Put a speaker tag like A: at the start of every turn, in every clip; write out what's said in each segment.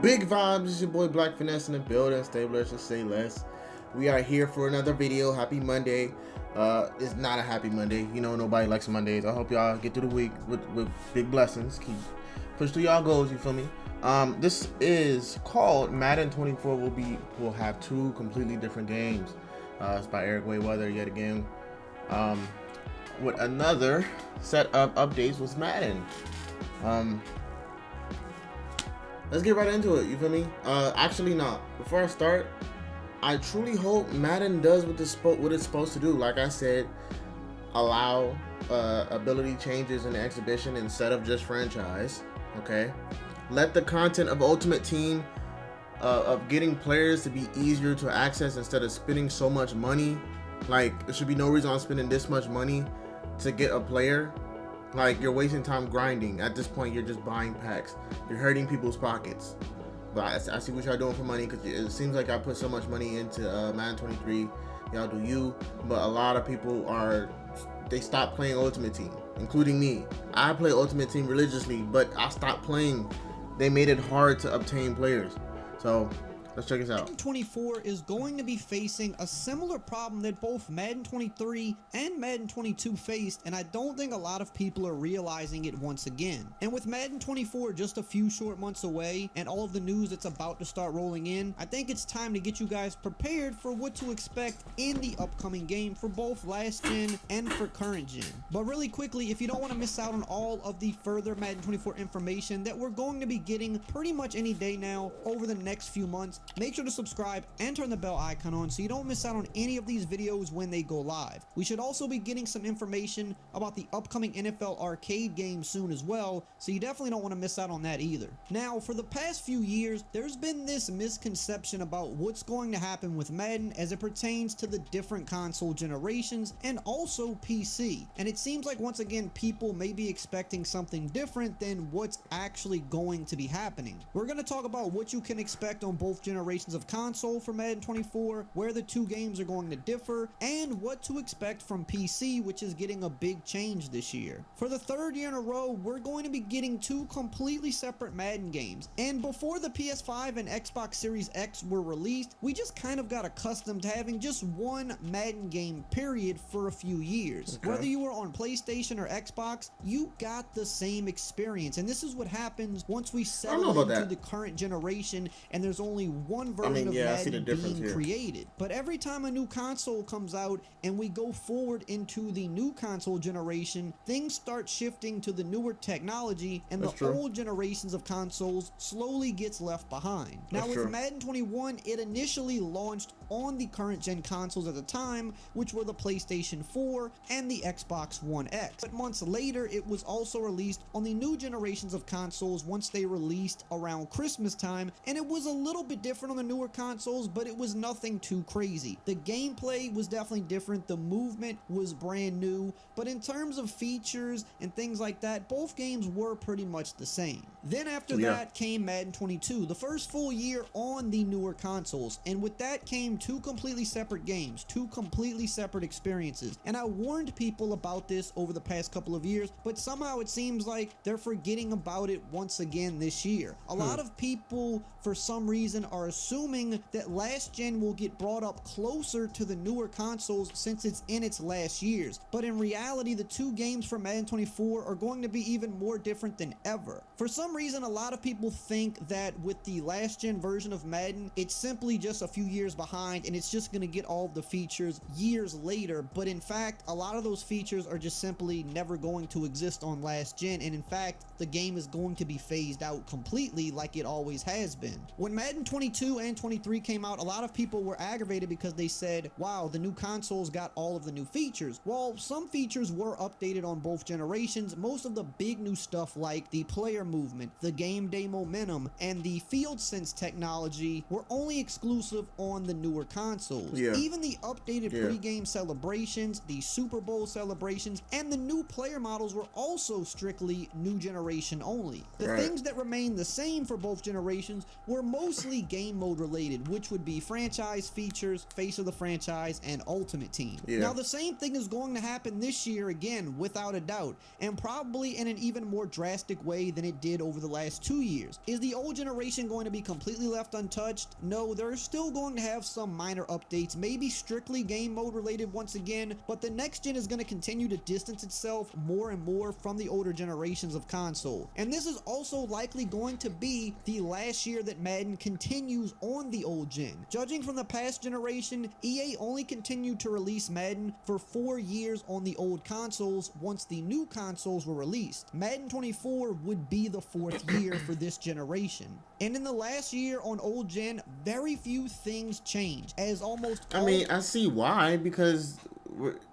A: Big vibes, it's your boy BLKFinesse in the building. Stablers to say less. We are here for another video. Happy Monday. It's not a happy Monday. You know, nobody likes Mondays. I hope y'all get through the week with big blessings. Keep push through y'all goals, you feel me? This is called Madden 24. We'll have two completely different games. It's by ericrayweather yet again. With another set of updates with Madden. Let's get right into it, you feel me? Actually, no. Before I start, I truly hope Madden does what it's supposed to do. Like I said, allow ability changes in the exhibition instead of just franchise, okay? Let the content of Ultimate Team, of getting players to be easier to access instead of spending so much money. Like, there should be no reason I'm spending this much money to get a player. Like, you're wasting time grinding. At this point, you're just buying packs. You're hurting people's pockets. But I see what y'all doing for money, because it seems like y'all put so much money into Madden 23. Y'all do you. But a lot of people they stopped playing Ultimate Team, including me. I play Ultimate Team religiously, but I stopped playing. They made it hard to obtain players. So let's check this out.
B: Madden 24 is going to be facing a similar problem that both Madden 23 and Madden 22 faced, and I don't think a lot of people are realizing it once again. And with Madden 24 just a few short months away and all of the news that's about to start rolling in, I think it's time to get you guys prepared for what to expect in the upcoming game for both last gen and for current gen. But really quickly, if you don't want to miss out on all of the further Madden 24 information that we're going to be getting pretty much any day now over the next few months, make sure to subscribe and turn the bell icon on so you don't miss out on any of these videos when they go live. We should also be getting some information about the upcoming NFL arcade game soon as well, so you definitely don't want to miss out on that either. Now, for the past few years, there's been this misconception about what's going to happen with Madden as it pertains to the different console generations and also PC. And it seems like once again people may be expecting something different than what's actually going to be happening. We're going to talk about what you can expect on both generations of console for Madden 24, where the two games are going to differ, and what to expect from PC, which is getting a big change this year. For the third year in a row, we're going to be getting two completely separate Madden games, and before the PS5 and Xbox Series X were released, we just kind of got accustomed to having just one Madden game period for a few years. Okay. Whether you were on PlayStation or Xbox, you got the same experience, and this is what happens once we settle into the current generation and there's only one version of Madden being created. But every time a new console comes out and we go forward into the new console generation, things start shifting to the newer technology, and the old generations of consoles slowly gets left behind. Now with Madden 21, it initially launched on the current gen consoles at the time, which were the PlayStation 4 and the Xbox One X. But months later, it was also released on the new generations of consoles once they released around Christmas time, and it was a little bit different on the newer consoles, but it was nothing too crazy. The gameplay was definitely different, the movement was brand new, but in terms of features and things like that, both games were pretty much the same. Then after that came Madden 22, the first full year on the newer consoles, and with that came two completely separate games, two completely separate experiences. And I warned people about this over the past couple of years, but somehow it seems like they're forgetting about it once again this year. A lot of people, for some reason, are assuming that last gen will get brought up closer to the newer consoles since it's in its last years. But in reality, the two games for Madden 24 are going to be even more different than ever. For some reason, a lot of people think that with the last gen version of Madden, it's simply just a few years behind and it's just going to get all of the features years later. But in fact, a lot of those features are just simply never going to exist on last gen, and in fact, the game is going to be phased out completely like it always has been. When Madden 22 and 23 came out, a lot of people were aggravated because they said, wow, the new consoles got all of the new features. Well, some features were updated on both generations. Most of the big new stuff like the player movement, the game day momentum, and the field sense technology were only exclusive on the newer newer consoles.
A: Yeah.
B: Even the updated pregame celebrations, the Super Bowl celebrations, and the new player models were also strictly new generation only. The things that remained the same for both generations were mostly game mode related, which would be franchise features, face of the franchise, and Ultimate Team. Now the same thing is going to happen this year again, without a doubt, and probably in an even more drastic way than it did over the last 2 years. Is the old generation going to be completely left untouched? No, they're still going to have some minor updates, maybe strictly game mode related once again, but the next gen is going to continue to distance itself more and more from the older generations of console. And this is also likely going to be the last year that Madden continues on the old gen. Judging from the past generation, EA only continued to release Madden for 4 years on the old consoles once the new consoles were released. Madden 24 would be the 4th year for this generation. And in the last year on old gen, very few things change, as almost
A: I mean, I see why, because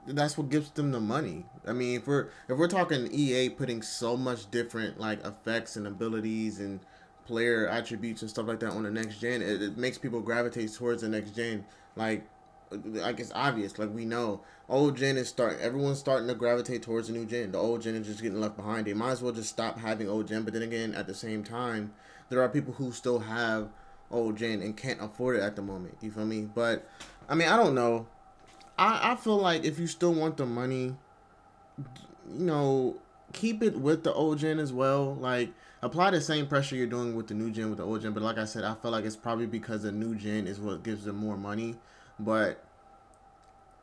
A: that's what gives them the money. I mean, if we're talking EA putting so much different like effects and abilities and player attributes and stuff like that on the next gen, it makes people gravitate towards the next gen. Like it's obvious, like we know old gen is everyone's starting to gravitate towards the new gen. The old gen is just getting left behind. They might as well just stop having old gen. But then again, at the same time, there are people who still have old gen and can't afford it at the moment. You feel me? But I mean, I don't know. I feel like if you still want the money, you know, keep it with the old gen as well. Like, apply the same pressure you're doing with the new gen with the old gen. But like I said, I feel like it's probably because the new gen is what gives them more money. But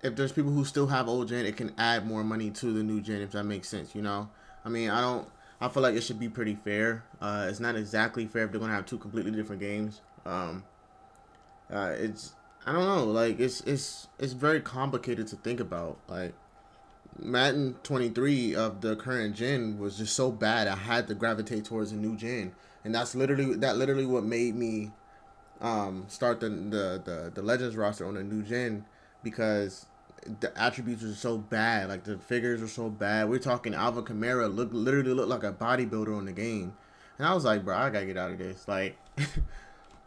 A: if there's people who still have old gen, it can add more money to the new gen, if that makes sense, you know? I mean, I feel like it should be pretty fair. It's not exactly fair if they're going to have two completely different games. I don't know, like, it's very complicated to think about. Like, Madden 23 of the current gen was just so bad, I had to gravitate towards a new gen. And that's literally what made me start the Legends roster on a new gen, because the attributes are so bad. Like, the figures are so bad. We're talking Alvin Kamara literally looked like a bodybuilder on the game. And I was like, bro, I gotta get out of this. Like,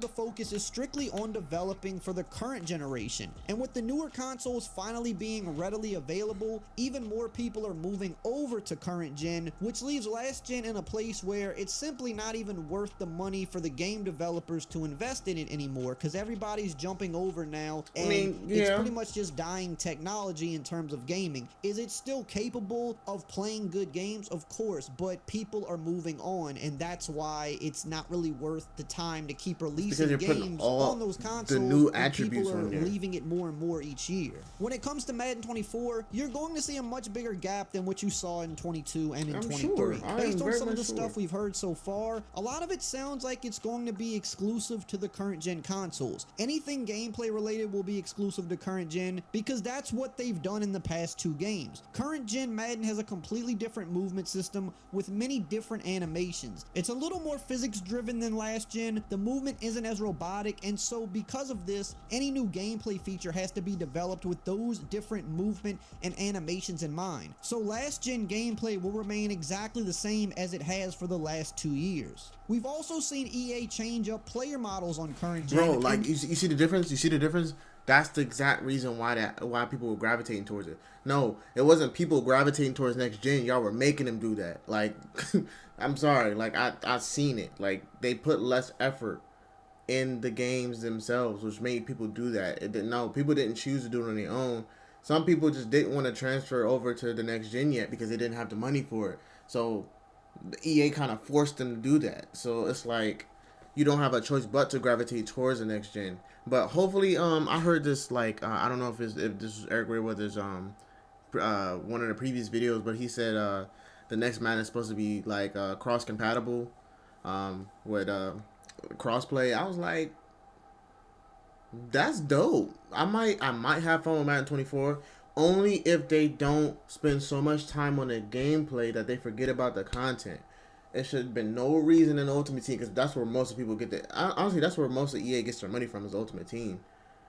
B: the focus is strictly on developing for the current generation. And with the newer consoles finally being readily available, even more people are moving over to current gen, which leaves last gen in a place where it's simply not even worth the money for the game developers to invest in it anymore, because everybody's jumping over now, and it's pretty much just dying technology in terms of gaming. Is it still capable of playing good games? Of course, but people are moving on, and that's why it's not really worth the time to keep releasing games on those consoles.
A: The new attributes
B: people are leaving it more and more each year. When it comes to Madden 24, you're going to see a much bigger gap than what you saw in 22 and in 23. Based on some of the stuff we've heard so far, a lot of it sounds like it's going to be exclusive to the current gen consoles. Anything gameplay related will be exclusive to current gen, because that's what they've done in the past 2 games. Current gen Madden has a completely different movement system with many different animations. It's a little more physics driven than last gen. The movement isn't as robotic, and so because of this, any new gameplay feature has to be developed with those different movement and animations in mind. So last gen gameplay will remain exactly the same as it has for the last 2 years. We've also seen EA change up player models on current gen.
A: Bro, like, you see the difference? You see the difference? That's the exact reason why people were gravitating towards it. No, it wasn't people gravitating towards next gen. Y'all were making them do that. Like, I'm sorry. Like, I've seen it. Like, they put less effort in the games themselves, which made people do that. People didn't choose to do it on their own. Some people just didn't want to transfer over to the next gen yet because they didn't have the money for it. So the EA kind of forced them to do that. So it's like you don't have a choice but to gravitate towards the next gen. But hopefully, I heard this, like, I don't know if this is Eric Rayweather's one of the previous videos, but he said the next Madden is supposed to be like cross compatible with crossplay. I was like, that's dope. I might have fun with Madden 24, only if they don't spend so much time on the gameplay that they forget about the content. It should have been no reason in the Ultimate Team, because that's where most of people get the. Honestly, that's where most of EA gets their money from, is the Ultimate Team.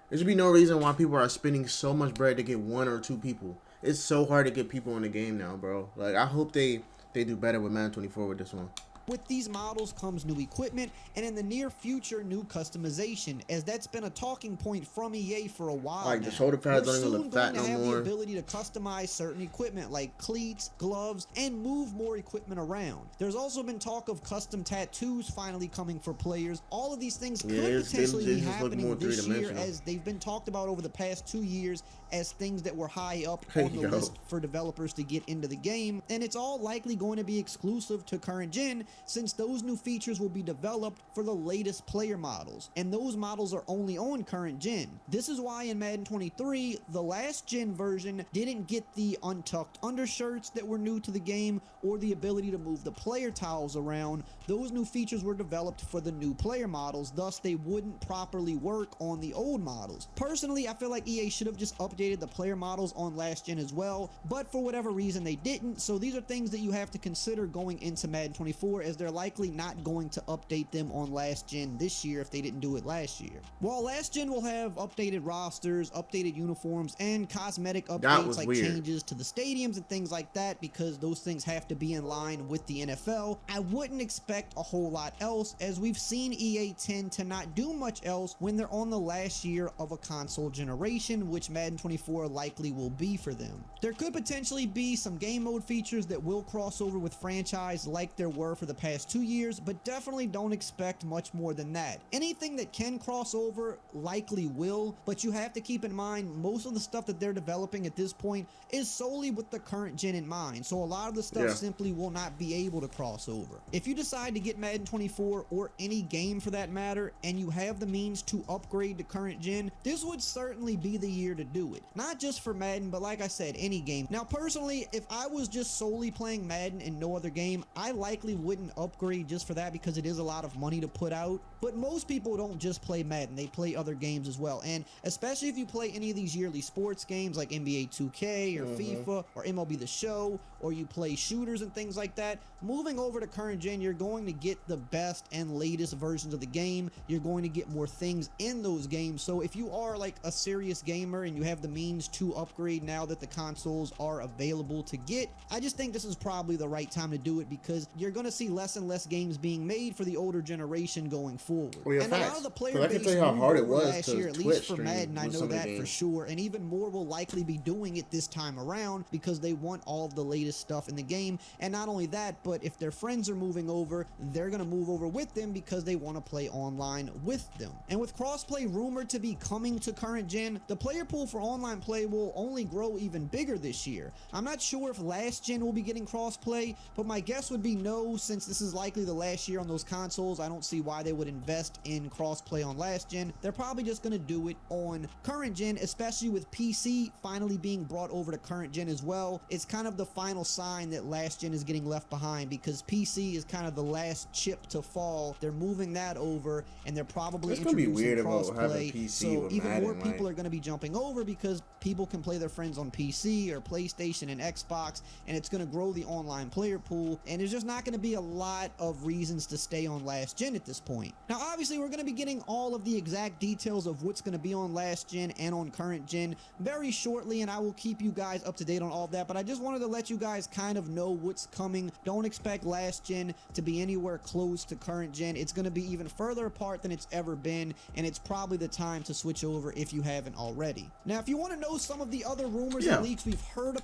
A: There should be no reason why people are spending so much bread to get 1 or 2 people. It's so hard to get people in the game now, bro. Like, I hope they do better with Madden 24 with this one.
B: With these models comes new equipment, and in the near future, new customization, as that's been a talking point from EA for a while
A: Like
B: now.
A: the shoulder pads
B: We're
A: don't even
B: soon
A: look fat
B: going to
A: no
B: have
A: more.
B: the ability to customize certain equipment like cleats, gloves, and move more equipment around. There's also been talk of custom tattoos finally coming for players. All of these things could potentially be happening this year, as they've been talked about over the past 2 years as things that were high up on the list for developers to get into the game, and it's all likely going to be exclusive to current gen, since those new features will be developed for the latest player models, and those models are only on current gen. This is why in Madden 23, the last gen version didn't get the untucked undershirts that were new to the game, or the ability to move the player towels around. Those new features were developed for the new player models, thus they wouldn't properly work on the old models. Personally, I feel like EA should have just updated the player models on last gen as well, but for whatever reason they didn't, so these are things that you have to consider going into Madden 24, as they're likely not going to update them on last gen this year if they didn't do it last year. While last gen will have updated rosters, updated uniforms, and cosmetic updates like changes to the stadiums and things like that, because those things have to be in line with the NFL, I wouldn't expect a whole lot else, as we've seen EA tend to not do much else when they're on the last year of a console generation, which Madden 24 likely will be for them. There could potentially be some game mode features that will cross over with franchise like there were for the past 2 years, but definitely don't expect much more than that. Anything that can cross over likely will, but you have to keep in mind most of the stuff that they're developing at this point is solely with the current gen in mind, so a lot of the stuff simply will not be able to cross over. If you decide to get Madden 24, or any game for that matter, and you have the means to upgrade to current gen, this would certainly be the year to do it. Not just for Madden, but like I said, any game. Now personally, if I was just solely playing Madden and no other game, I likely wouldn't upgrade just for that, because it is a lot of money to put out. But most people don't just play Madden, they play other games as well, and especially if you play any of these yearly sports games like NBA 2K or FIFA or MLB The Show, or you play shooters and things like that, moving over to current gen, you're going to get the best and latest versions of the game. You're going to get more things in those games. So if you are like a serious gamer and you have the means to upgrade now that the consoles are available to get, I just think this is probably the right time to do it, because you're going to see less and less games being made for the older generation going forward. And a lot of the player base moved over last year, at least for Madden, I know that for sure, and even more will likely be doing it this time around, because they want all of the latest stuff in the game. And not only that, but if their friends are moving over, they're going to move over with them because they want to play online with them. And with crossplay rumored to be coming to current gen, the player pool for online play will only grow even bigger this year. I'm not sure if last gen will be getting crossplay, but my guess would be no, since this is likely the last year on those consoles. I don't see why they would invest in crossplay on last gen. They're probably just going to do it on current gen, especially with PC finally being brought over to current gen as well. It's kind of the final sign that last gen is getting left behind, because PC is kind of the last chip to fall. They're moving that over, and they're probably introducing crossplay, so even more people are going to be jumping over, because people can play their friends on PC or PlayStation and Xbox, and it's going to grow the online player pool, and there's just not going to be a lot of reasons to stay on last gen at this point. Now obviously we're going to be getting all of the exact details of what's going to be on last gen and on current gen very shortly, and I will keep you guys up to date on all of that, but I just wanted to let you guys kind of know what's coming. Don't expect last gen to be anywhere close to current gen. It's going to be even further apart than it's ever been, and it's probably the time to switch over if you haven't already. Now if you want to know some of the other rumors and leaks we've heard of,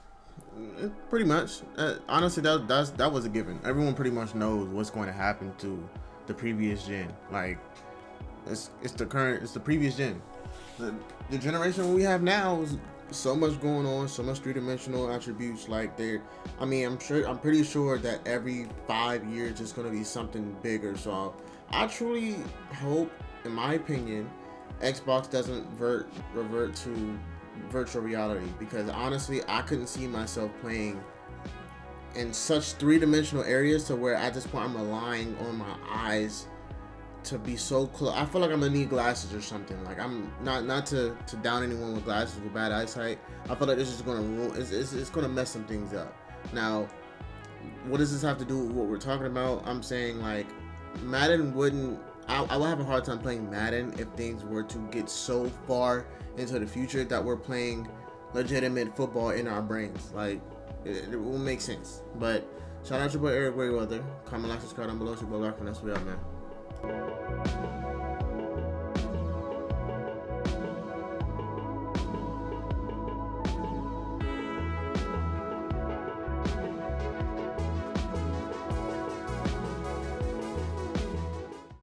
A: pretty much honestly that was a given. Everyone pretty much knows what's going to happen to the previous gen. Like it's the previous gen. The generation we have now is so much going on, so much three-dimensional attributes. Like I'm pretty sure that every 5 years it's going to be something bigger. So I truly hope, in my opinion, Xbox doesn't revert to virtual reality, because honestly I couldn't see myself playing in such three-dimensional areas to where at this point I'm relying on my eyes to be so close. I feel like I'm gonna need glasses or something. Like, I'm not to down anyone with glasses with bad eyesight. I feel like this is gonna ruin, it's gonna mess some things up. Now, what does this have to do with what we're talking about? I'm saying, like, Madden wouldn't, I would have a hard time playing Madden if things were to get so far into the future that we're playing legitimate football in our brains. Like, it will make sense. But Shout out your boy Eric Rayweather. Comment, like, subscribe down below. It's your boy BLKFinesse. We out, man.